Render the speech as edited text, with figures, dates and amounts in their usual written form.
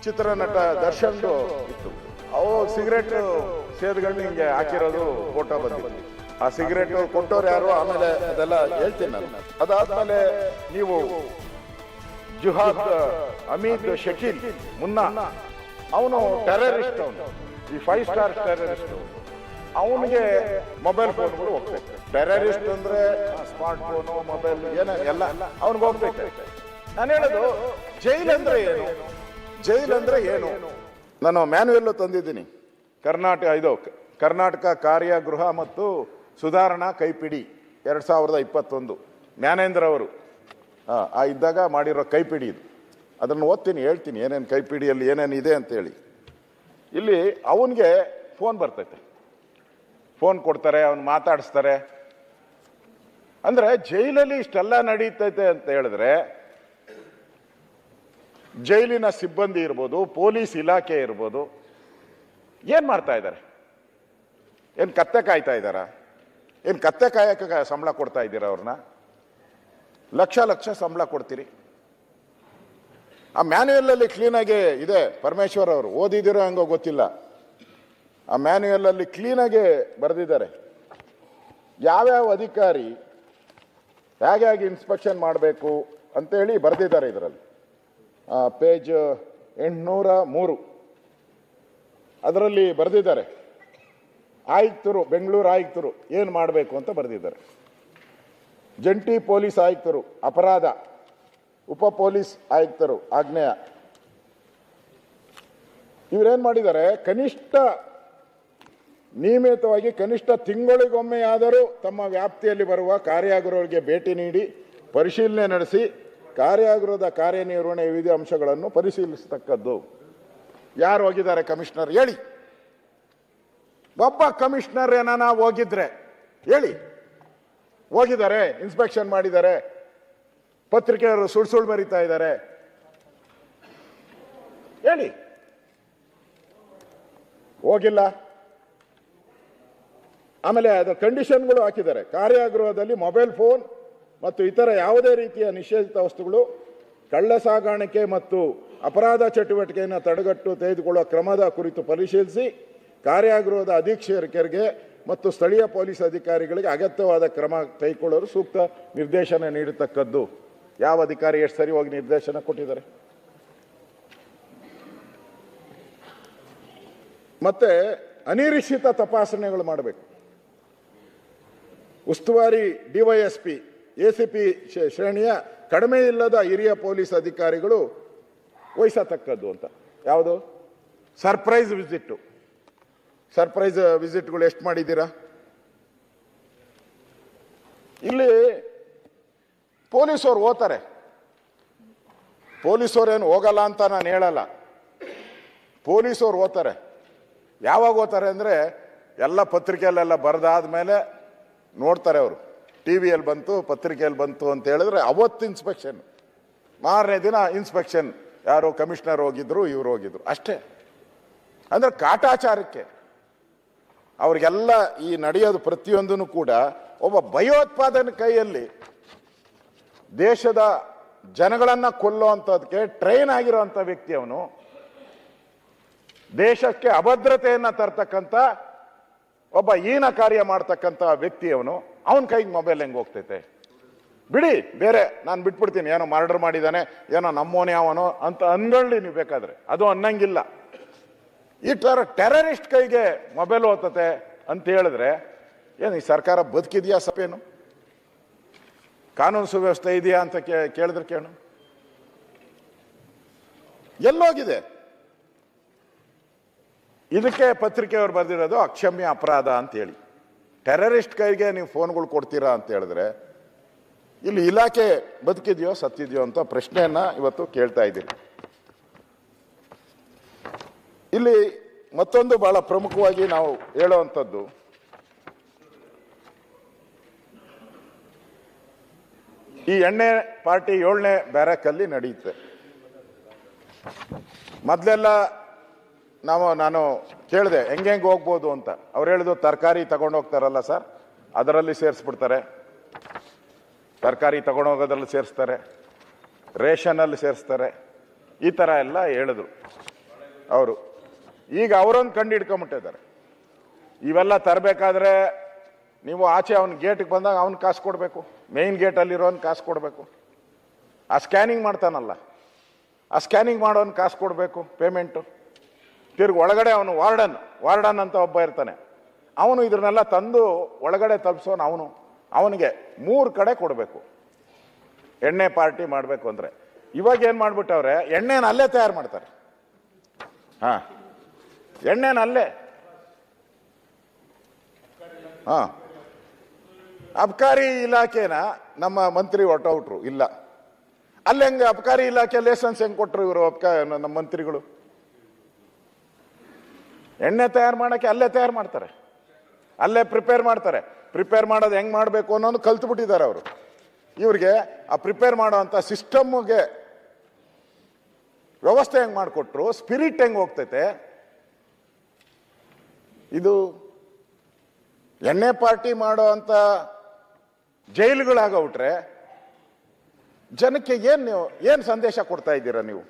ಚಿತ್ರನಟ ದರ್ಶನ್ದು ಇತ್ತು. ಅವು ಸಿಗರೇಟ್ ಸೇದ್ಗಳನ್ನ ಹಿಂಗೆ ಹಾಕಿರೋದು ಫೋಟೋ ಬಂದಿತ್ತು. ಆ ಸಿಗರೇಟ್ ಕೊಟ್ಟವ್ರು ಯಾರು, ಆಮೇಲೆ ಅದೆಲ್ಲ ಹೇಳ್ತೀನಿ ನಾನು. ಅದಾದ್ಮೇಲೆ ನೀವು ಜುಹಾದ್ ಅಮೀದ್ ಶಕೀಲ್ ಮುನ್ನಾ, ಅವನು ಟೆರರಿಸ್ಟ್, ಅವನು ಈ 5 ಸ್ಟಾರ್ ಟೆರರಿಸ್ಟ್. ಅವನಿಗೆ ಮೊಬೈಲ್ ಫೋನ್ಗಳು ಹೋಗ್ತೈತೆ. ಟೆರರಿಸ್ಟ್ ಅಂದ್ರೆ ಸ್ಮಾರ್ಟ್ ಫೋನು, ಮೊಬೈಲ್ ಏನ ಎಲ್ಲ ಅವನಿಗೆ ಹೋಗ್ತೈತೆ. ನಾನು ಹೇಳೋದು ಜೈಲ್ ಅಂದ್ರೆ ಏನು, ಜೈಲ್ ಅಂದ್ರೆ ಏನು. ನಾನು ಮ್ಯಾನ್ಯುಯಲ್ ತಂದಿದ್ದೀನಿ. ಕರ್ನಾಟಕ ಕಾರ್ಯಗೃಹ ಮತ್ತು ಸುಧಾರಣಾ ಕೈಪಿಡಿ 2021 ಜ್ಞಾನೇಂದ್ರ ಅವರು ಇದ್ದಾಗ ಮಾಡಿರೋ ಕೈಪಿಡಿ ಇದು. ಅದನ್ನು ಓದ್ತೀನಿ, ಹೇಳ್ತೀನಿ ಏನೇನು ಕೈಪಿಡಿಯಲ್ಲಿ ಏನೇನು ಇದೆ ಅಂತೇಳಿ. ಇಲ್ಲಿ ಅವನಿಗೆ ಫೋನ್ ಬರ್ತೈತೆ, ಫೋನ್ ಕೊಡ್ತಾರೆ, ಅವನು ಮಾತಾಡಿಸ್ತಾರೆ. ಅಂದ್ರೆ ಜೈಲಲ್ಲಿ ಇಷ್ಟೆಲ್ಲ ನಡೀತೈತೆ ಅಂತ ಹೇಳಿದ್ರೆ ಜೈಲಿನ ಸಿಬ್ಬಂದಿ ಇರ್ಬೋದು, ಪೊಲೀಸ್ ಇಲಾಖೆ ಇರ್ಬೋದು, ಏನ್ ಮಾಡ್ತಾ ಇದ್ದಾರೆ? ಏನ್ ಕತ್ತೆ ಕಾಯ್ತಾ ಇದ್ದಾರ? ಏನ್ ಕತ್ತೆ ಕಾಯಕ್ಕೆ ಸಂಬಳ ಕೊಡ್ತಾ ಇದ್ದೀರಾ ಅವ್ರನ್ನ? ಲಕ್ಷ ಸಂಬಳ ಕೊಡ್ತೀರಿ. ಆ ಮ್ಯಾನ್ಯುಯಲ್ ಅಲ್ಲಿ ಕ್ಲೀನ್ ಆಗಿ ಇದೆ. ಪರಮೇಶ್ವರ್ ಅವರು ಓದಿದಿರೋ ಹಂಗೋ ಗೊತ್ತಿಲ್ಲ, ಆ ಮ್ಯಾನ್ಯುಯಲ್ ಅಲ್ಲಿ ಕ್ಲೀನ್ ಆಗಿ ಬರೆದಿದ್ದಾರೆ. ಯಾವ್ಯಾವ ಅಧಿಕಾರಿ ಹೇಗೆ ಇನ್ಸ್ಪೆಕ್ಷನ್ ಮಾಡಬೇಕು ಅಂತೇಳಿ ಬರೆದಿದ್ದಾರೆ ಇದರಲ್ಲಿ. ಪೇಜ್ 803 ಅದರಲ್ಲಿ ಬರೆದಿದ್ದಾರೆ. ಆಯುಕ್ತರು, ಬೆಂಗಳೂರು ಆಯುಕ್ತರು ಏನು ಮಾಡಬೇಕು ಅಂತ ಬರೆದಿದ್ದಾರೆ. ಜಂಟಿ ಪೊಲೀಸ್ ಆಯುಕ್ತರು ಅಪರಾಧ, ಉಪ ಪೊಲೀಸ್ ಆಯುಕ್ತರು ಆಗ್ನೇಯ, ಇವರೇನ್ ಮಾಡಿದ್ದಾರೆ, ಕನಿಷ್ಠ ನಿಯಮಿತವಾಗಿ ಕನಿಷ್ಠ ತಿಂಗಳಿಗೊಮ್ಮೆಯಾದರೂ ತಮ್ಮ ವ್ಯಾಪ್ತಿಯಲ್ಲಿ ಬರುವ ಕಾರ್ಯಾಗೃಹಗಳಿಗೆ ಭೇಟಿ ನೀಡಿ ಪರಿಶೀಲನೆ ನಡೆಸಿ ಕಾರ್ಯಾಗೃಹದ ಕಾರ್ಯನಿರ್ವಹಣೆ ವಿವಿಧ ಅಂಶಗಳನ್ನು ಪರಿಶೀಲಿಸತಕ್ಕದ್ದು. ಯಾರು ಹೋಗಿದ್ದಾರೆ ಕಮಿಷನರ್ ಹೇಳಿ? ಒಬ್ಬ ಕಮಿಷನರ್ ಏನಾನ ಹೋಗಿದ್ರೆ ಹೇಳಿ. ಹೋಗಿದ್ದಾರೆ, ಇನ್ಸ್ಪೆಕ್ಷನ್ ಮಾಡಿದ್ದಾರೆ, ಪತ್ರಿಕೆಯವರು ಸುಳ್ಳು ಬರೀತಾ ಇದ್ದಾರೆ, ಹೇಳಿ. ಹೋಗಿಲ್ಲ. ಆಮೇಲೆ ಅದರ ಕಂಡೀಷನ್ಗಳು ಹಾಕಿದ್ದಾರೆ. ಕಾರ್ಯಾಗೃಹದಲ್ಲಿ ಮೊಬೈಲ್ ಫೋನ್ ಮತ್ತು ಇತರ ಯಾವುದೇ ರೀತಿಯ ನಿಷೇಧಿತ ವಸ್ತುಗಳು, ಕಳ್ಳ ಸಾಗಾಣಿಕೆ ಮತ್ತು ಅಪರಾಧ ಚಟುವಟಿಕೆಯನ್ನು ತಡೆಗಟ್ಟು ತೆಗೆದುಕೊಳ್ಳುವ ಕ್ರಮದ ಕುರಿತು ಪರಿಶೀಲಿಸಿ ಕಾರ್ಯಾಗೃಹದ ಅಧೀಕ್ಷಕರಿಗೆ ಮತ್ತು ಸ್ಥಳೀಯ ಪೊಲೀಸ್ ಅಧಿಕಾರಿಗಳಿಗೆ ಅಗತ್ಯವಾದ ಕ್ರಮ ಕೈಗೊಳ್ಳಲು ಸೂಕ್ತ ನಿರ್ದೇಶನ ನೀಡತಕ್ಕದ್ದು. ಯಾವ ಅಧಿಕಾರಿ ಎಷ್ಟು ಸರಿ ಹೋಗಿ ನಿರ್ದೇಶನ ಕೊಟ್ಟಿದ್ದಾರೆ? ಮತ್ತೆ ಅನಿರೀಕ್ಷಿತ ತಪಾಸಣೆಗಳು ಮಾಡಬೇಕು. ಉಸ್ತುವಾರಿ ಡಿವೈಎಸ್ಪಿ, ಎಸಿಪಿ ಶ್ರೇಣಿಯ ಕಡಿಮೆ ಇಲ್ಲದ ಹಿರಿಯ ಪೊಲೀಸ್ ಅಧಿಕಾರಿಗಳು ವಹಿಸತಕ್ಕದ್ದು ಅಂತ. ಯಾವುದು? Surprise visit. ಸರ್ಪ್ರೈಸ್ ವಿಸಿಟ್ಗಳು ಎಷ್ಟು ಮಾಡಿದ್ದೀರಾ? ಇಲ್ಲಿ ಪೊಲೀಸವ್ರು ಹೋಗ್ತಾರೆ. ಪೊಲೀಸವ್ರೇನು ಹೋಗಲ್ಲ ಅಂತ ನಾನು ಹೇಳಲ್ಲ. ಪೊಲೀಸವ್ರು ಹೋಗ್ತಾರೆ. ಯಾವಾಗ ಹೋಗ್ತಾರೆ ಅಂದರೆ ಎಲ್ಲ ಪತ್ರಿಕೆಯಲ್ಲೆಲ್ಲ ಬರೆದಾದ್ಮೇಲೆ ನೋಡ್ತಾರೆ ಅವರು. ಟಿವಿಯಲ್ಲಿ ಬಂತು, ಪತ್ರಿಕೆಯಲ್ಲಿ ಬಂತು ಅಂತ ಹೇಳಿದ್ರೆ ಅವತ್ತು ಇನ್ಸ್ಪೆಕ್ಷನ್, ಮಾರನೇ ದಿನ ಇನ್ಸ್ಪೆಕ್ಷನ್. ಯಾರು ಕಮಿಷನರ್ ಹೋಗಿದ್ರು, ಇವರು ಹೋಗಿದ್ರು, ಅಷ್ಟೇ. ಅಂದ್ರೆ ಕಾಟಾಚಾರಕ್ಕೆ ಅವ್ರಿಗೆಲ್ಲ ಈ ನಡೆಯೋದು ಪ್ರತಿಯೊಂದನ್ನು ಕೂಡ ಒಬ್ಬ ಭಯೋತ್ಪಾದನೆ ಕೈಯಲ್ಲಿ ದೇಶದ ಜನಗಳನ್ನ ಕೊಲ್ಲುವಂಥದಕ್ಕೆ ಟ್ರೈನ್ ಆಗಿರುವಂಥ ವ್ಯಕ್ತಿ ಅವನು. ದೇಶಕ್ಕೆ ಅಭದ್ರತೆಯನ್ನ ತರ್ತಕ್ಕಂಥ ಒಬ್ಬ ಹೀನ ಕಾರ್ಯ ಮಾಡ್ತಕ್ಕಂಥ ವ್ಯಕ್ತಿ ಅವನು. ಅವನ ಕೈಗೆ ಮೊಬೈಲ್ ಹೆಂಗೆ ಹೋಗ್ತೈತೆ? ಬಿಡಿ, ಬೇರೆ ನಾನು ಬಿಟ್ಬಿಡ್ತೀನಿ. ಏನೋ ಮರ್ಡರ್ ಮಾಡಿದ್ದಾನೆ, ಏನೋ ನಮ್ಮೋನೆ ಅವನೋ ಅಂತ ಅನ್ಕೊಳ್ಳಿ ನೀವು ಬೇಕಾದ್ರೆ, ಅದು ಅನ್ನಂಗಿಲ್ಲ. ಈ ಟೆರರಿಸ್ಟ್ ಕೈಗೆ ಮೊಬೈಲ್ ಹೋಗ್ತತೆ ಅಂತ ಹೇಳಿದ್ರೆ ಏನು ಈ ಸರ್ಕಾರ ಬದುಕಿದೆಯಾ? ಸಪೇನು ಕಾನೂನು ಸುವ್ಯವಸ್ಥೆ ಇದೆಯಾ ಅಂತ ಕೇಳಿದ್ರೆ ಕೇಳು. ಎಲ್ಲೋಗಿದೆ? ಇದಕ್ಕೆ ಪತ್ರಿಕೆಯವರು ಬರೆದಿರೋದು ಅಕ್ಷಮ್ಯ ಅಪರಾಧ ಅಂತ ಹೇಳಿ. ಟೆರರಿಸ್ಟ್ ಕೈಗೆ ನೀವು ಫೋನ್ಗಳು ಕೊಡ್ತೀರಾ ಅಂತ ಹೇಳಿದ್ರೆ ಇಲ್ಲಿ ಇಲಾಖೆ ಬದುಕಿದೆಯೋ ಸತ್ತಿದೆಯೋ ಅಂತ ಪ್ರಶ್ನೆಯನ್ನ ಇವತ್ತು ಕೇಳ್ತಾ ಇದ್ದೀರಿ. ಇಲ್ಲಿ ಮತ್ತೊಂದು ಬಹಳ ಪ್ರಮುಖವಾಗಿ ನಾವು ಹೇಳುವಂಥದ್ದು, ಈ ಎಣ್ಣೆ ಪಾರ್ಟಿ 7ನೇ ಬ್ಯಾರಕಲ್ಲಿ ನಡೆಯುತ್ತೆ. ಮೊದಲೆಲ್ಲ ನಾನು ಕೇಳಿದೆ ಹೆಂಗೆ ಹೋಗ್ಬೋದು ಅಂತ. ಅವ್ರು ಹೇಳಿದ್ರು ತರಕಾರಿ ತಗೊಂಡು ಹೋಗ್ತಾರಲ್ಲ ಸರ್, ಅದರಲ್ಲಿ ಸೇರಿಸ್ಬಿಡ್ತಾರೆ. ತರಕಾರಿ ತಗೊಂಡೋಗೋದ್ರಲ್ಲಿ ಸೇರಿಸ್ತಾರೆ, ರೇಷನಲ್ಲಿ ಸೇರಿಸ್ತಾರೆ, ಈ ಥರ ಎಲ್ಲ ಹೇಳಿದ್ರು. ಅವರು ಈಗ ಅವರೊಂದು ಕಂಡು ಹಿಡ್ಕೊಂಬಿಟ್ಟಿದ್ದಾರೆ. ಇವೆಲ್ಲ ತರಬೇಕಾದ್ರೆ ನೀವು ಆಚೆ ಅವ್ನ ಗೇಟಿಗೆ ಬಂದಾಗ ಅವ್ನು ಕಾಸು ಕೊಡಬೇಕು, ಮೇಯ್ನ್ ಗೇಟಲ್ಲಿರೋನ್ ಕಾಸು ಕೊಡಬೇಕು. ಆ ಸ್ಕ್ಯಾನಿಂಗ್ ಮಾಡ್ತಾನಲ್ಲ, ಆ ಸ್ಕ್ಯಾನಿಂಗ್ ಮಾಡೋನ್ ಕಾಸು ಕೊಡಬೇಕು ಪೇಮೆಂಟು. ತಿರ್ಗಿ ಒಳಗಡೆ ಅವನು ವಾರ್ಡನ್ ಅಂತ ಒಬ್ಬ ಇರ್ತಾನೆ, ಅವನು ಇದನ್ನೆಲ್ಲ ತಂದು ಒಳಗಡೆ ತಲುಪಿಸೋನು ಅವನಿಗೆ 3 ಕಡೆ ಕೊಡಬೇಕು ಎಣ್ಣೆ ಪಾರ್ಟಿ ಮಾಡಬೇಕು ಅಂದರೆ. ಇವಾಗ ಏನು ಮಾಡ್ಬಿಟ್ಟವ್ರೆ, ಎಣ್ಣೆನ ಅಲ್ಲೇ ತಯಾರು ಮಾಡ್ತಾರೆ. ಹಾಂ, ಎಣ್ಣೆನ ಅಲ್ಲೇ. ಹಾಂ, ಅಬ್ಕಾರಿ ಇಲಾಖೆನ ನಮ್ಮ ಮಂತ್ರಿ ಹೊರಟೋಗ್ಟ್ರು. ಇಲ್ಲ, ಅಲ್ಲಿ ಹೆಂಗೆ ಅಬ್ಕಾರಿ ಇಲಾಖೆ ಲೈಸೆನ್ಸ್ ಹೆಂಗೆ ಕೊಟ್ಟರು ಇವರು ನಮ್ಮ ಮಂತ್ರಿಗಳು? ಎಣ್ಣೆ ತಯಾರು ಮಾಡೋಕ್ಕೆ ಅಲ್ಲೇ ತಯಾರು ಮಾಡ್ತಾರೆ, ಅಲ್ಲೇ ಪ್ರಿಪೇರ್ ಮಾಡ್ತಾರೆ. ಪ್ರಿಪೇರ್ ಮಾಡೋದು ಹೆಂಗೆ ಮಾಡಬೇಕು ಅನ್ನೋದು ಕಲ್ತು ಬಿಟ್ಟಿದ್ದಾರೆ ಅವರು. ಇವ್ರಿಗೆ ಆ ಪ್ರಿಪೇರ್ ಮಾಡೋವಂಥ ಸಿಸ್ಟಮ್ಗೆ ವ್ಯವಸ್ಥೆ ಹೆಂಗೆ ಮಾಡಿಕೊಟ್ರು, ಸ್ಪಿರಿಟ್ ಹೆಂಗೆ ಹೋಗ್ತೈತೆ. ಇದು ಎಣ್ಣೆ ಪಾರ್ಟಿ ಮಾಡೋ ಅಂಥ ಜೈಲುಗಳಾಗೋಗ್ಬಿಟ್ರೆ ಜನಕ್ಕೆ ಏನು ಸಂದೇಶ ಕೊಡ್ತಾ ಇದ್ದೀರಾ ನೀವು?